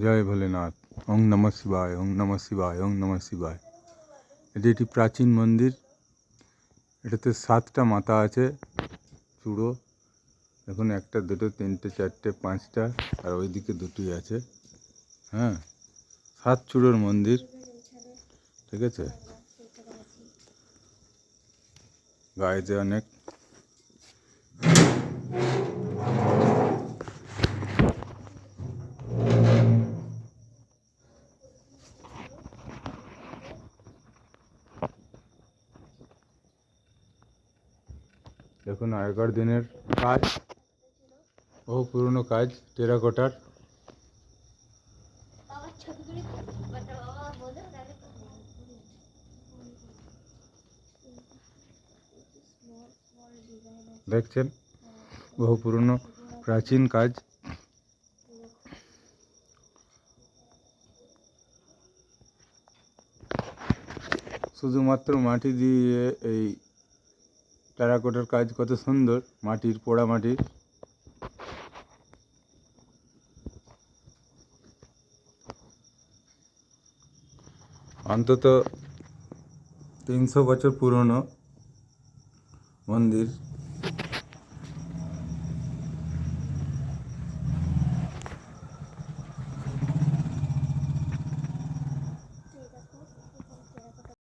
জয় ভোলেনাথ। ওং নমঃ শিবায়, ওং নমঃ শিবায়, ওং নমঃ শিবায়। এটি একটি প্রাচীন মন্দির। এটাতে 7টা মাথা আছে, চূড়ো। দেখুন, 1টা 2টো 3টে 4টে 5টা, আর ওইদিকে 2টোই আছে। হ্যাঁ, 7 চূড়োর মন্দির, ঠিক আছে। গায়েতে অনেক দেখুন আগেকার দিনের কাজ, বহু পুরনো কাজ, টেরাকোটার। দেখছেন, বহু পুরনো প্রাচীন কাজ। শুধুমাত্র মাটি দিয়ে এই টেরাকোটার কাজ কত সুন্দর, মাটির পোড়া মাটির। অন্তত 300 বছর পুরনো মন্দির।